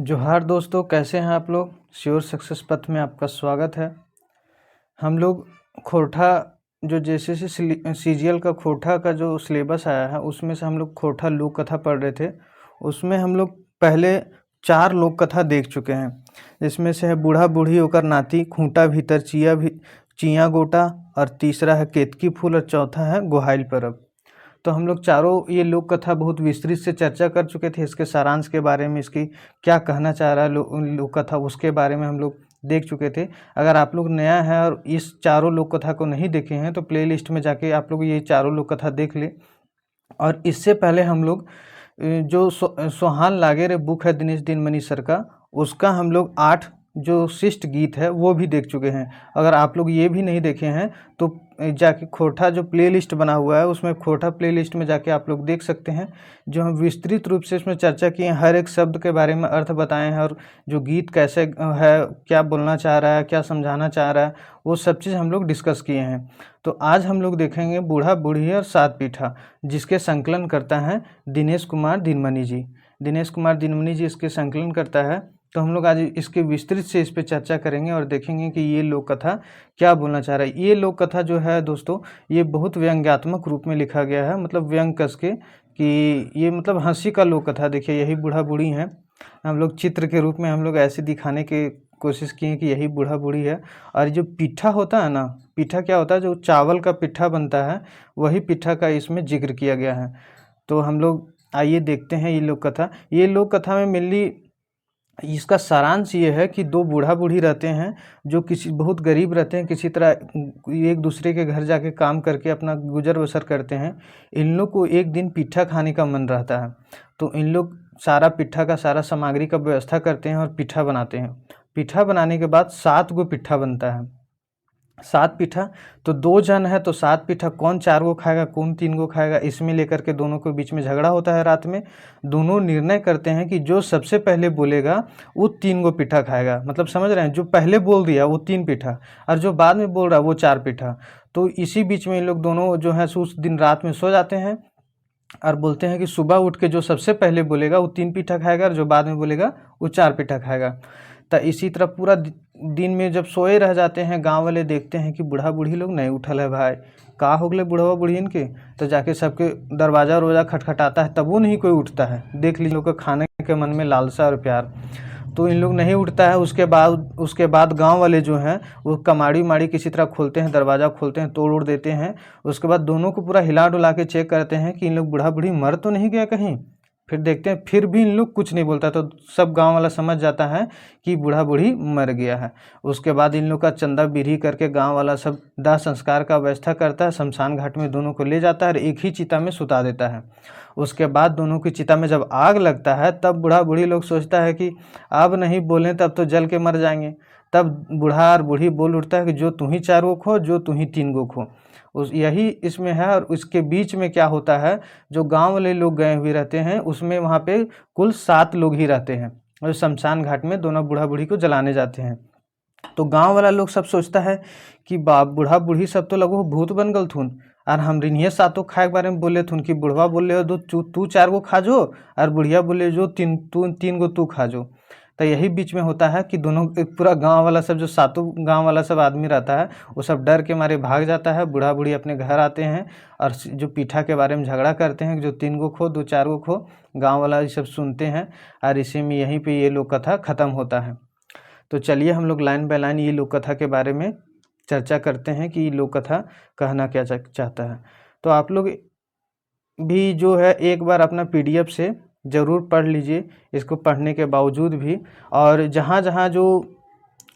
जोहार दोस्तों, कैसे हैं आप लोग। श्योर सक्सेस पथ में आपका स्वागत है। हम लोग खोरठा जो जैसे सीजीएल का खोरठा का जो सिलेबस आया है उसमें से हम लोग खोरठा लोक कथा पढ़ रहे थे। उसमें हम लोग पहले 4 लोक कथा देख चुके हैं, जिसमें से है बूढ़ा बूढ़ी होकर नाती, खूंटा भीतर चिया गोटा, और तीसरा है केतकी फूल, और चौथा है गोहाइल परब। तो हम लोग चारों ये लोक कथा बहुत विस्तृत से चर्चा कर चुके थे। इसके सारांश के बारे में, इसकी क्या कहना चाह रहा है लोक कथा, उसके बारे में हम लोग देख चुके थे। अगर आप लोग नया है और इस चारों लोक कथा को नहीं देखे हैं तो प्लेलिस्ट में जाके आप लोग ये चारों लोक कथा देख ले। और इससे पहले हम लोग जो सोहान लागे रे बुक है दिनेश दिनमणि सर का, उसका हम लोग 8 जो शिष्ट गीत है वो भी देख चुके हैं। अगर आप लोग ये भी नहीं देखे हैं तो जाके खोरठा जो प्लेलिस्ट बना हुआ है उसमें खोरठा प्लेलिस्ट में जाके आप लोग देख सकते हैं। जो हम विस्तृत रूप से इसमें चर्चा किए हैं, हर एक शब्द के बारे में अर्थ बताए हैं, और जो गीत कैसे है, क्या बोलना चाह रहा है, क्या समझाना चाह रहा है, वो सब चीज़ हम लोग डिस्कस किए हैं। तो आज हम लोग देखेंगे बूढ़ा बूढ़ी और सात पीठा, जिसके संकलन करता है दिनेश कुमार दिनमणि जी। दिनेश कुमार दिनमणि जी इसके संकलन करता है। तो हम लोग आज इसके विस्तृत से इस पे चर्चा करेंगे और देखेंगे कि ये लोक कथा क्या बोलना चाह रहा है। ये लोक कथा जो है दोस्तों, ये बहुत व्यंग्यात्मक रूप में लिखा गया है, मतलब व्यंग कस के, कि ये मतलब हंसी का लोक कथा। देखिए, यही बूढ़ा बूढ़ी है, हम लोग चित्र के रूप में हम लोग ऐसे दिखाने की कोशिश किए कि यही बूढ़ा बूढ़ी है। और जो पिट्ठा होता है ना, पिट्ठा क्या होता है, जो चावल का पिट्ठा बनता है, वही पिट्ठा का इसमें जिक्र किया गया है। तो हम लोग आइए देखते हैं ये लोक कथा। ये लोक कथा में मेनली इसका सारांश ये है कि 2 बूढ़ा बूढ़ी रहते हैं जो किसी बहुत गरीब रहते हैं, किसी तरह एक दूसरे के घर जाके काम करके अपना गुजर बसर करते हैं। इन लोग को एक दिन पिट्ठा खाने का मन रहता है, तो इन लोग सारा पिट्ठा का सारा सामग्री का व्यवस्था करते हैं और पिट्ठा बनाते हैं। पिट्ठा बनाने के बाद 7 गो पिट्ठा बनता है, 7 पीठा। तो 2 जन है तो 7 पीठा, कौन 4 गो खाएगा, कौन 3 गो खाएगा, इसमें लेकर के दोनों के बीच में झगड़ा होता है। रात में दोनों निर्णय करते हैं कि जो सबसे पहले बोलेगा वो 3 गो पीठा खाएगा। मतलब समझ रहे हैं, जो पहले बोल दिया वो 3 पीठा, और जो बाद में बोल रहा है वो 4 पीठा। तो इसी बीच में इन लोग दोनों जो है उस दिन रात में सो जाते हैं और बोलते हैं कि सुबह उठ के जो सबसे पहले बोलेगा वो 3 पीठा खाएगा, और जो बाद में बोलेगा वो 4 पीठा खाएगा। तो इसी तरह पूरा दिन में जब सोए रह जाते हैं, गांव वाले देखते हैं कि बूढ़ा बूढ़ी लोग नहीं उठल है, भाई का हो गए बुढ़वा बुढ़ियन के। तो जाके सबके दरवाज़ा रोजा खटखटाता है, तब वो नहीं कोई उठता है। देख लीजिए, लोग के खाने के मन में लालसा और प्यार, तो इन लोग नहीं उठता है। उसके बाद गांव वाले जो हैं वो कमाड़ी उमाड़ी किसी तरह खोलते हैं, दरवाज़ा खोलते हैं, तोड़ उड़ देते हैं। उसके बाद दोनों को पूरा हिला डुला के चेक करते हैं कि इन लोग बूढ़ा बूढ़ी मर तो नहीं गया कहीं। फिर देखते हैं, फिर भी इन लोग कुछ नहीं बोलता, तो सब गांव वाला समझ जाता है कि बूढ़ा बूढ़ी मर गया है। उसके बाद इन लोग का चंदा बिरही करके गांव वाला सब दाह संस्कार का व्यवस्था करता है, शमशान घाट में दोनों को ले जाता है और एक ही चिता में सुता देता है। उसके बाद दोनों की चिता में जब आग लगता है, तब बूढ़ा बूढ़ी लोग सोचता है कि अब नहीं बोलें तब तो जल के मर जाएंगे। तब बूढ़ा और बूढ़ी बोल उठता है कि जो तू ही 4 गो खो, जो तू ही 3 गो खो। यही इसमें है। और उसके बीच में क्या होता है, जो गांव वाले लोग गए हुए रहते हैं उसमें वहाँ पे कुल 7 लोग ही रहते हैं, और शमशान घाट में दोनों बूढ़ा बूढ़ी को जलाने जाते हैं। तो गांव वाला लोग सब सोचता है कि बाप बूढ़ा बूढ़ी सब तो लगो भूत बन गल थुन, और हम रिन्हे सातों खाए के बारे में बोले थुन कि बुढ़वा बोले हो तू 4 गो खा जो, और बुढ़िया बोले जो 3 गो तू खा जो। तो यही बीच में होता है कि दोनों पूरा गांव वाला सब, जो 7 गांव वाला सब आदमी रहता है, वो सब डर के मारे भाग जाता है। बूढ़ा बूढ़ी अपने घर आते हैं और जो पीठा के बारे में झगड़ा करते हैं, जो 3 गो खो, 4 गो खो, गाँव वाला ये सब सुनते हैं। और इसी में यहीं पर ये लोक कथा ख़त्म होता है। तो चलिए हम लोग लाइन बाय लाइन ये लोक कथा के बारे में चर्चा करते हैं कि ये लोक कथा कहना क्या चाहता है। तो आप लोग भी जो है एक बार अपना पीडीएफ से ज़रूर पढ़ लीजिए, इसको पढ़ने के बावजूद भी, और जहाँ जहाँ जो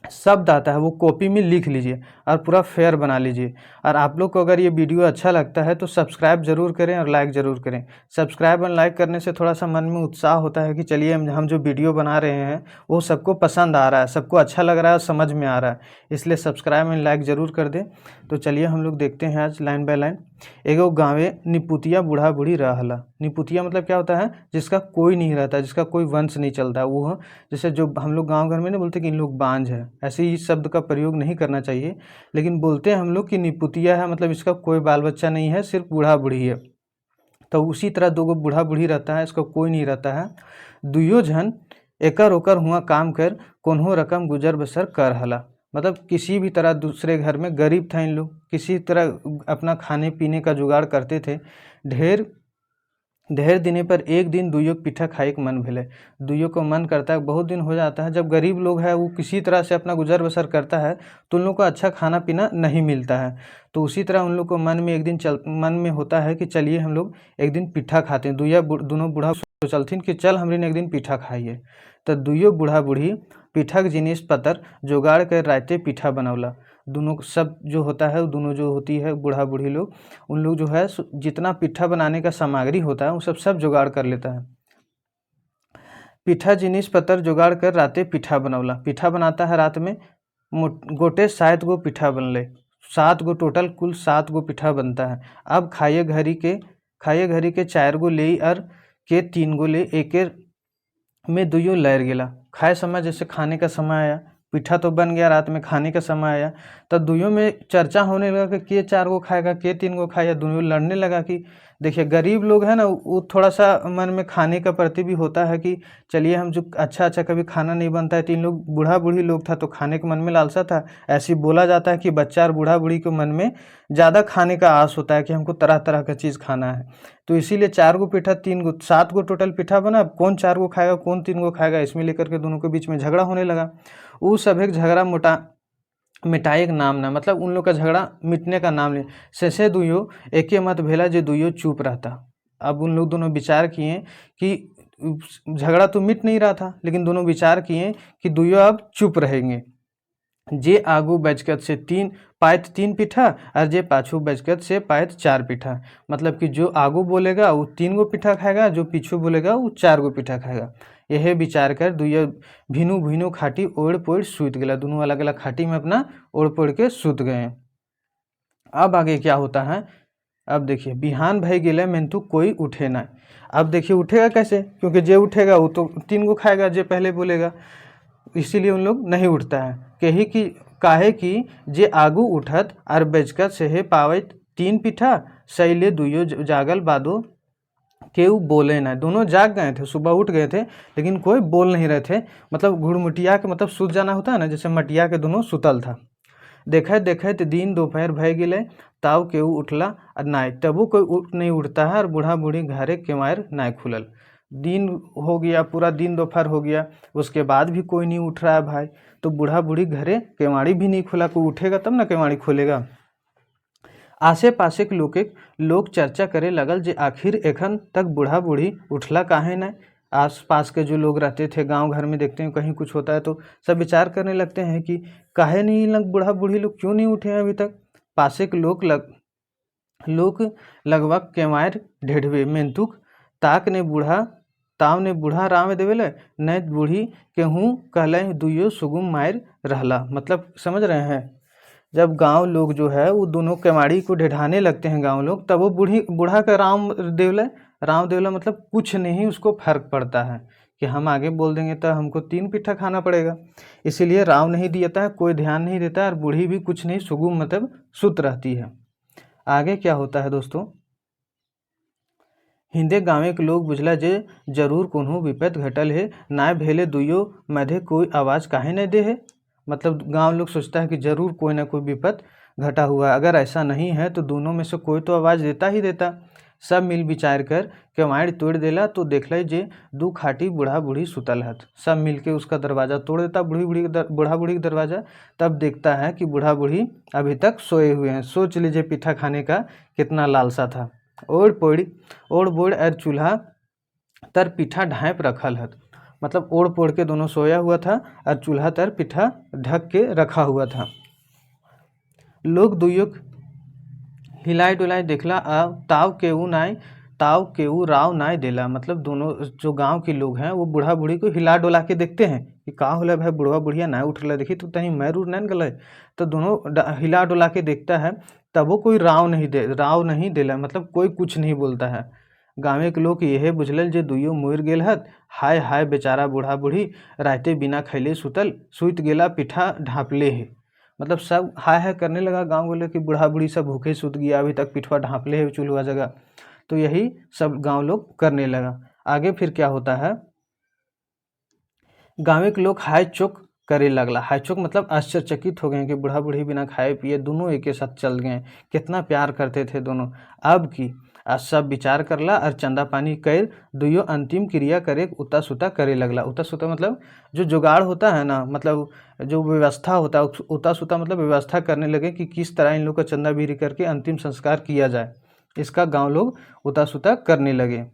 शब्द आता है वो कॉपी में लिख लीजिए और पूरा फेयर बना लीजिए। और आप लोग को अगर ये वीडियो अच्छा लगता है तो सब्सक्राइब ज़रूर करें और लाइक ज़रूर करें। सब्सक्राइब और लाइक करने से थोड़ा सा मन में उत्साह होता है कि चलिए हम जो वीडियो बना रहे हैं वो सबको पसंद आ रहा है, सबको अच्छा लग रहा है, समझ में आ रहा है, इसलिए सब्सक्राइब और लाइक ज़रूर कर दें। तो चलिए हम लोग देखते हैं आज लाइन बाय लाइन। एगो गाँवे निपुतिया बूढ़ा बूढ़ी रहला। निपुतिया मतलब क्या होता है, जिसका कोई नहीं रहता, जिसका कोई वंश नहीं चलता। वो जैसे जो हम लोग गांव घर में नहीं बोलते कि इन लोग बांझ है, ऐसे ही शब्द का प्रयोग नहीं करना चाहिए, लेकिन बोलते हैं हम लोग कि निपुतिया है, मतलब इसका कोई बाल बच्चा नहीं है, सिर्फ बूढ़ा बूढ़ी है। तो उसी तरह 2 गो बूढ़ा बूढ़ी रहता है, इसका कोई नहीं रहता है। दुयो जन एकर ओकर हुआ काम कर कोन्हो रकम गुजर बसर कर हला। मतलब किसी भी तरह दूसरे घर में गरीब था इन लोग, किसी तरह अपना खाने पीने का जुगाड़ करते थे। ढेर ढेर दिने पर एक दिन दुइयों पिठा खाए के मन भेले। दुइयों को मन करता है, बहुत दिन हो जाता है, जब गरीब लोग है वो किसी तरह से अपना गुजर बसर करता है तो उन लोग को अच्छा खाना पीना नहीं मिलता है। तो उसी तरह उन लोग को मन में एक दिन मन में होता है कि चलिए हम लोग एक दिन पिठा खाते हैं। दोनों बूढ़ा सोचलथिन कि चल हमरे एक दिन पिठा खाइए। तो दुइयों बूढ़ा बूढ़ी पिठा के जिनिस पतर जोगाड़ कर रायते पिठा बनौला। दोनों सब जो होता है, दोनों जो होती है बूढ़ा बूढ़ी लोग, उन लोग जो है जितना पिठा बनाने का सामग्री होता है वो सब जुगाड़ कर लेता है। पिठा जिनिस पतर जुगाड़ कर राते पिठा बनौला। पिठा बनाता है रात में, गोटे 7 गो पिठा बनले। 7 गो टोटल, कुल 7 गो पिठा बनता है। अब खाइए घड़ी के 4 गो ले और के 3 गो ले, एक में दुइयों लैर गेला। खाए समय जैसे खाने का समय आया, पिठा तो बन गया, रात में खाने का समय आया, तब दुइयों में चर्चा होने लगा कि के 4 गो खाएगा, के 3 गो खाएगा। दोनों लड़ने लगा कि देखिए गरीब लोग है ना, वो थोड़ा सा मन में खाने का प्रति भी होता है कि चलिए हम जो अच्छा कभी खाना नहीं बनता है। 3 लोग बूढ़ा बूढ़ी लोग था तो खाने के मन में लालसा था। ऐसे ही बोला जाता है कि बच्चा और बूढ़ा बूढ़ी के मन में ज़्यादा खाने का आस होता है कि हमको तरह तरह का चीज़ खाना है। तो इसीलिए 4 गो पिठा 3 गो 7 गो टोटल पिठा बना। अब कौन 4 गो खाएगा कौन 3 गो खाएगा, इसमें लेकर के दोनों के बीच में झगड़ा होने लगा। वो सब एक झगड़ा मिटाए के नाम ना, मतलब उन लोग का झगड़ा मिटने का नाम ले। से दुइयों एके मत भेला जो दुइयों चुप रहता। अब उन लोग दोनों विचार किए कि झगड़ा तो मिट नहीं रहा था, लेकिन दोनों विचार किए कि दुइयों अब चुप रहेंगे। जे आगू बचकत से 3 पिठा और जे पाछू बचकत से 4 पिठा। मतलब कि जो आगू बोलेगा वो 3 गो पिठा खाएगा, जो पीछू बोलेगा वो 4 गो पिठा खाएगा। यह विचार कर दुइयों भीनू खाटी ओढ़ पोड़ सूत गया। दोनों अलग अलग खाटी में अपना ओढ़ पोड़ के सूत गए। अब आगे क्या होता है, अब देखिए बिहान भई गेले मेंतु कोई उठे ना। अब देखिए उठेगा कैसे, क्योंकि जे उठेगा वो तो 3 गो खाएगा जे पहले बोलेगा, इसीलिए उन लोग नहीं उठता है। काहे कि जे आगू उठत और बेचकत से पावत 3 पिठा सैले दुइयो जागल बादो केहू बोले ना। दोनों जाग गए थे, सुबह उठ गए थे, लेकिन कोई बोल नहीं रहे थे। मतलब घुड़मुटिया के मतलब सुत जाना होता है ना, जैसे मटिया के दोनों सुतल था। देखत दिन दोपहर भय गेले, ताव केहू उठला और नाय, तबो कोई नहीं उठता है और बूढ़ा बूढ़ी घरे केमार नाय खुलल। दिन हो गया, पूरा दिन दोपहर हो गया, उसके बाद भी कोई नहीं उठ रहा है भाई। तो बूढ़ा बूढ़ी घरे केवाड़ी भी नहीं खुला, कोई उठेगा तब ना केवाड़ी खोलेगा। आसे पासे के लोग चर्चा करे लगल जे आखिर एखन तक बूढ़ा बूढ़ी उठला काहे न। आस पास के जो लोग रहते थे गांव घर में, देखते हैं कहीं कुछ होता है तो सब विचार करने लगते हैं कि काहे नहीं लग बूढ़ा बूढ़ी लोग क्यों नहीं उठे हैं अभी तक। पासे के लोग लगभग केमार ढेढ़वे मेंतुक ताव ने बूढ़ा राम देवेले न बूढ़ी केहूँ कहले दुइयो सुगुम मायर रहला। मतलब समझ रहे हैं, जब गांव लोग जो है वो दोनों केवाड़ी को ढेढ़ाने लगते हैं गांव लोग, तब वो बूढ़ा का राम देवला मतलब कुछ नहीं उसको फर्क पड़ता है कि हम आगे बोल देंगे तो हमको 3 पिठा खाना पड़ेगा, इसीलिए राव नहीं दिया है, कोई ध्यान नहीं देता। और बूढ़ी भी कुछ नहीं, सुगुम मतलब सुत रहती है। आगे क्या होता है दोस्तों, हिंदे गाँवे के लोग बुझला जे जरूर कोनो विपद घटल है, ना भेले दुइयो मध्य कोई आवाज़ काहे न दे है। मतलब गांव लोग सोचता है कि जरूर कोई ना कोई विपद घटा हुआ है, अगर ऐसा नहीं है तो दोनों में से कोई तो आवाज़ देता ही देता। सब मिल विचार कर केवाड़ तोड़ देला तो देखल जे 2 खाटी बूढ़ा बूढ़ी सुतल हत। सब मिल के उसका दरवाज़ा तोड़ देता, बूढ़ा बूढ़ी का दरवाज़ा। तब देखता है कि बूढ़ा बूढ़ी अभी तक सोए हुए हैं। सोच लीजिए पिठा खाने का कितना लालसा था। ओढ़ बोड़ और चूल्हा तर पिठा ढाँप रखल हत। मतलब ओढ़ पोड़ के दोनों सोया हुआ था और चूल्हा तर पिठा ढक के रखा हुआ था। लोग दुइयों हिलाए डुलाए देखला ताव केऊ राव नाय देला। मतलब दोनों जो गांव के लोग हैं वो बूढ़ा बूढ़ी को हिला डुला के देखते हैं कि का होला भाई, बुढ़वा बुढ़िया ना उठला, देखी तो तहीं मैरूर नहीं गए। तो दोनों हिला डुला के देखता है, तब वो कोई राव नहीं देला, मतलब कोई कुछ नहीं बोलता है। गाँवे के लोग यह बुझल जे दुइयो मुर गेल हत। हाय हाय बेचारा बूढ़ा बूढ़ी राते बिना खैले सुत गेला, पिठा ढाँपले है। मतलब सब हाय हाय करने लगा गांव वाले कि बूढ़ा बूढ़ी सब भूखे सुत गया, अभी तक पिठवा ढाँपले है चूल्हा जगह। तो यही सब गांव लोग करने लगा। आगे फिर क्या होता है, गाँव के लोग हाय चोक करे लगला। हाय चोक मतलब आश्चर्यचकित हो गए कि बूढ़ा बूढ़ी बिना खाए पिए दोनों एक साथ चल गए, कितना प्यार करते थे दोनों। अब की आज सब विचार करला और चंदा पानी कर दुयो अंतिम क्रिया करे उता सुता करे लगला। उता सुता मतलब जो जुगाड़ होता है ना, मतलब जो व्यवस्था होता है, उता सुता मतलब व्यवस्था करने लगे कि किस तरह इन लोग का चंदा बीरी करके अंतिम संस्कार किया जाए। इसका गांव लोग उता सुता करने लगे।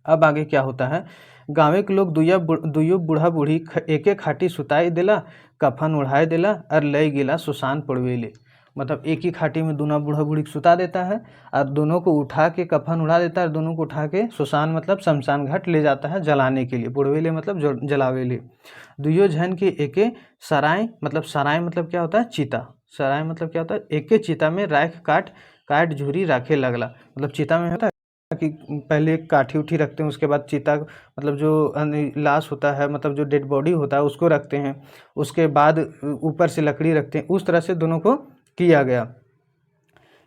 अब आगे क्या होता है, गाँव के लोग दुइयो बूढ़ा बूढ़ी एके खाटी सुताई देला, कफन ओढ़ाई देला और ले गेला सुसान पड़वेले। मतलब एक ही खाटी में दोनों बूढ़ा बूढ़ी को सुता देता है और दोनों को उठा के कफन उड़ा देता है और दोनों को उठा के सुसान मतलब शमशान घाट ले जाता है जलाने के लिए। पुड़वेले मतलब जलावेले। दुइयो झन के एके सराय मतलब क्या होता है, चिता। सराय मतलब क्या होता है, एके चिता में राख काट झुरी राखे लगला। मतलब चिता में होता है कि पहले काठी उठी रखते हैं, उसके बाद चिता मतलब जो लाश होता है, मतलब जो डेड बॉडी होता है उसको रखते हैं, उसके बाद ऊपर से लकड़ी रखते हैं। उस तरह से दोनों को किया गया।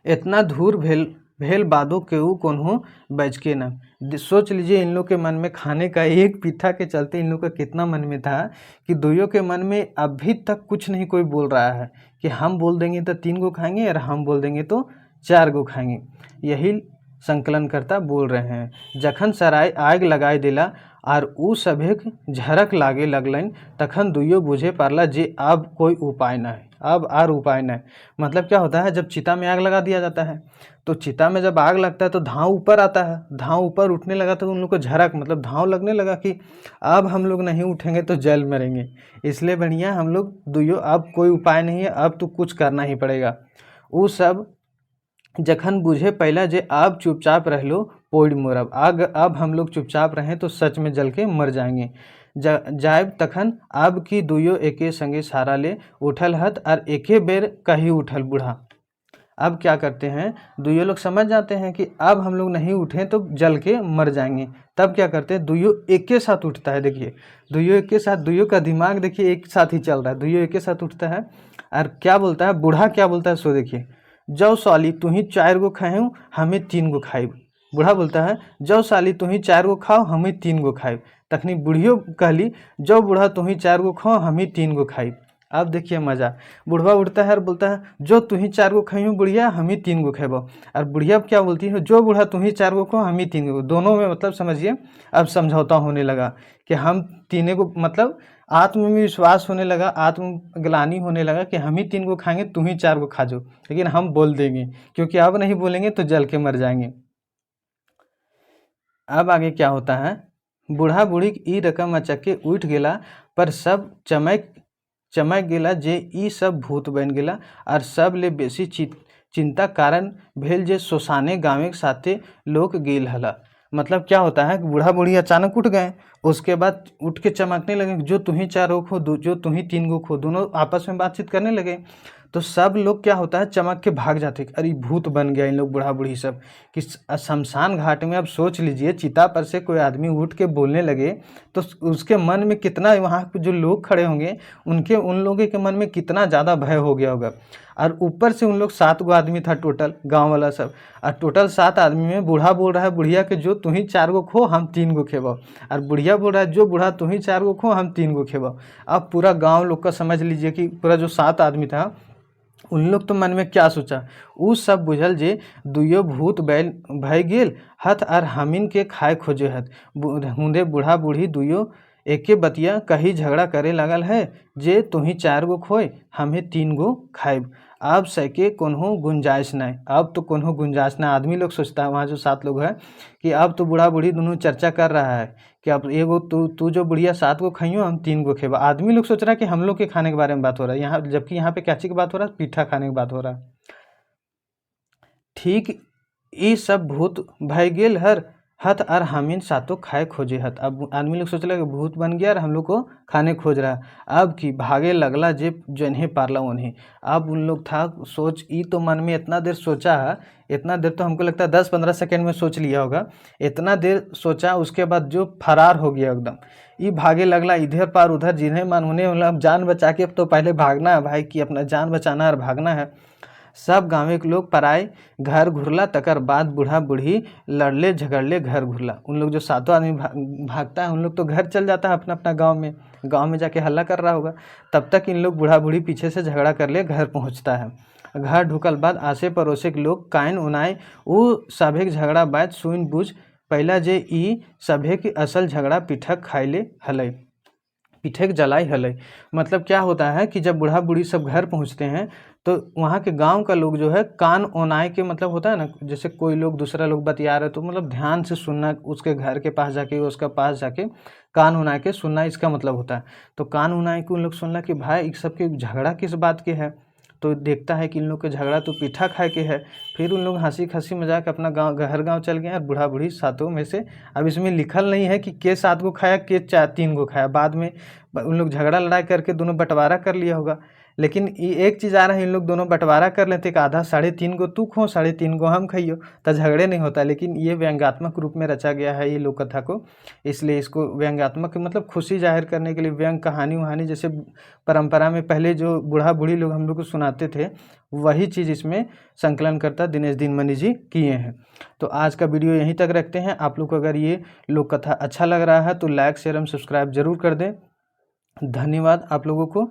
इतना धूर भेल बादो केहू कोन्हो बैचके न। सोच लीजिए इन लोग के मन में खाने का एक पीठा के चलते इन लोग का कितना मन में था कि दुइयों के मन में अभी तक कुछ नहीं कोई बोल रहा है कि हम बोल देंगे तो 3 गो खाएंगे और हम बोल देंगे तो 4 गो खाएंगे। यही संकलनकर्ता बोल रहे हैं। जखन सराय आग लगाए दिला और उ सभे झरक लागे लगलन, तखन दुइयो बुझे पारला जे अब कोई उपाय न है, अब आर उपाय न है। मतलब क्या होता है, जब चिता में आग लगा दिया जाता है तो चिता में जब आग लगता है तो धाव ऊपर आता है, धाव ऊपर उठने लगा तो उन लोग को झरक मतलब धाव लगने लगा कि अब हम लोग नहीं उठेंगे तो जल मरेंगे, इसलिए बढ़िया हम लोग दुइयो अब कोई उपाय नहीं है, अब तो कुछ करना ही पड़ेगा। वो सब जखन बुझे पहला जे अब चुपचाप रह लो पोड़ मोरब, अब हम लोग चुपचाप रहें तो सच में जल के मर जाएंगे। जायब तखन अब की दुइयो एके संगे सहारा ले उठल हत और एके बेर कही उठल बूढ़ा। अब क्या करते हैं, दुइयो लोग समझ जाते हैं कि अब हम लोग नहीं उठें तो जल के मर जाएंगे। तब क्या करते हैं, दुइयो एक के साथ उठता है। देखिए दुइयो एक के साथ, दुइयो का दिमाग देखिए एक साथ ही चल रहा है। दुइयो एक के साथ उठता है और क्या बोलता है, बूढ़ा क्या बोलता है सो देखिए, जौ साली तू ही 4 गो खाएँ हमें 3 गो खाइब। बूढ़ा बोलता है जौ साली तू ही 4 गो खाओ हमें 3 गो खाइब। तखनी बुढ़ियो कहली जौ बूढ़ा तू ही 4 गो खाओ हमें 3 गो खाइब। अब देखिए मजा, बुढ़वा उठता है और बोलता है जो तू ही 4 गो खाइयो बुढ़िया हमें 3 गो खेबो। और बुढ़िया क्या बोलती है, जो बूढ़ा तू ही 4 गो खाओ हमें 3 गो। दोनों में मतलब समझिए अब समझौता होने लगा कि हम तीनों को, मतलब आत्म में विश्वास होने लगा, आत्मग्लानि होने लगा कि हम ही 3 गो खाएंगे, तुम ही 4 गो खा जाओ, लेकिन हम बोल देंगे क्योंकि अब नहीं बोलेंगे तो जल के मर जाएंगे। अब आगे क्या होता है, बूढ़ा बूढ़ी ई रकम अचके उठ गेला पर सब चमक गेला जे ई सब भूत बन गेला और सब ले बेसी चिंता कारण भेल जे शोषाने गाँव के साथे लोग गेल हला। मतलब क्या होता है कि बूढ़ा बूढ़ी अचानक उठ गए, उसके बाद उठ के चमकने लगे, जो तुम ही 4 गो खो, जो तुम ही 3 गो खो, दोनों आपस में बातचीत करने लगे। तो सब लोग क्या होता है चमक के भाग जाते, अरे भूत बन गया इन लोग बूढ़ा बूढ़ी सब। कि शमशान घाट में अब सोच लीजिए चिता पर से कोई आदमी उठ के बोलने लगे तो उसके मन में कितना, वहाँ पे जो लोग खड़े होंगे उन लोगों के मन में कितना ज़्यादा भय हो गया होगा। और ऊपर से उन लोग 7 गो आदमी था टोटल, गांव वाला सब, और टोटल 7 आदमी में बूढ़ा बोल रहा है बुढ़िया के जो तुम ही 4 गो खो हम 3 गो खेबो, और बुढ़िया बोल रहा है जो बूढ़ा तुम ही 4 गो खो हम 3 गो खेबो। अब पूरा गांव लोग का समझ लीजिए कि पूरा जो 7 आदमी था उन लोग तो मन में क्या सोचा, उ सब बुझल जे दुइयो भूत बैल भय गेल हथ और हमीन के खाए खोजे हथ। हुंदे बूढ़ा बूढ़ी दुइयो एके बतिया कही झगड़ा करे लगल है जे तुही 4 गो खोए हमें 3 गो खाइब। अब सके कोन्हो गुंजाइश नहीं, अब तो कोन्हो गुंजाइश नहीं। आदमी लोग सोचता है, वहाँ जो 7 लोग हैं, कि अब तो बूढ़ा बूढ़ी दोनों चर्चा कर रहा है कि अब एगो तू जो बुढ़िया 7 गो खाइयो हम 3 गो खेबा। आदमी लोग सोच रहा है कि हम लोग के खाने के बारे में बात हो रहा है यहाँ, जबकि यहाँ पे क्या चीज़ की बात हो रहा है, पीठा खाने की बात हो रहा है। ठीक ई सब भूत भय गेल हर हथ और हमीन सातों खाए खोजे हथ। अब आदमी लोग सोच लगे भूत बन गया और हम लोग को खाने खोज रहा है। अब की भागे लगला जे जन्हे पारला उन्हें। अब उन लोग था सोच, ई तो मन में इतना देर सोचा है, इतना देर तो हमको लगता है 10-15 सेकेंड में सोच लिया होगा, इतना देर सोचा, उसके बाद जो फरार हो गया एकदम। ये भागे लगला इधर पार उधर, जिन्हें मन उन्हें, मतलब जान बचा के, अब तो पहले भागना है भाई, कि अपना जान बचाना है और भागना है। सब गाँव के लोग पराए घर घुरला, तकर बाद बूढ़ा बूढ़ी लड़ले झगड़ले घर घुरला। उन लोग जो सातों आदमी भागता है उन लोग तो घर चल जाता है अपना अपना गाँव में जाके हल्ला कर रहा होगा। तब तक इन लोग बूढ़ा बूढ़ी पीछे से झगड़ा कर ले घर पहुँचता है। घर ढुकल बाद आसे पड़ोसे के लोग कायन उनाय उ सभे झगड़ा बात सुन बुझ पहला जे ई सभे की असल झगड़ा पिठक खाइले हलै, पिठक जलाई हलै। मतलब क्या होता है कि जब बूढ़ा बूढ़ी सब घर पहुंचते हैं तो वहाँ के गांव का लोग जो है कान ओनाए के मतलब होता है ना, जैसे कोई लोग दूसरा लोग बतिया रहे तो मतलब ध्यान से सुनना, उसके घर के पास जाके उसका पास जाके कान उना के सुनना, इसका मतलब होता है। तो कान उनाए के उन लोग सुनला कि भाई इस सब के झगड़ा किस बात के है। तो देखता है कि इन लोग के झगड़ा तो पीठा खाए के है। फिर उन लोग हंसी खसी मजाक अपना गाँव चल गए और बूढ़ा बूढ़ी सातों में से, अब इसमें लिखल नहीं है कि के 7 गो खाया के 3 गो खाया, बाद में उन लोग झगड़ा लड़ाई करके दोनों बंटवारा कर लिया होगा। लेकिन ये एक चीज़ आ रहा है, इन लोग दोनों बंटवारा कर लेते कि आधा 3.5 गो तू खो 3.5 गो हम खाइयो, तो झगड़े नहीं होता। लेकिन ये व्यंग्यात्मक रूप में रचा गया है ये लोक कथा को, इसलिए इसको व्यंग्यात्मक मतलब खुशी जाहिर करने के लिए व्यंग कहानी वहानी जैसे परंपरा में पहले जो बूढ़ा बूढ़ी लोग हम लोग को सुनाते थे, वही चीज़ इसमें संकलनकर्ता दिनेश दिनमणि जी किए हैं। तो आज का वीडियो यहीं तक रखते हैं। आप लोग को अगर ये लोक कथा अच्छा लग रहा है तो लाइक शेयर एवं सब्सक्राइब जरूर कर दें। धन्यवाद आप लोगों को।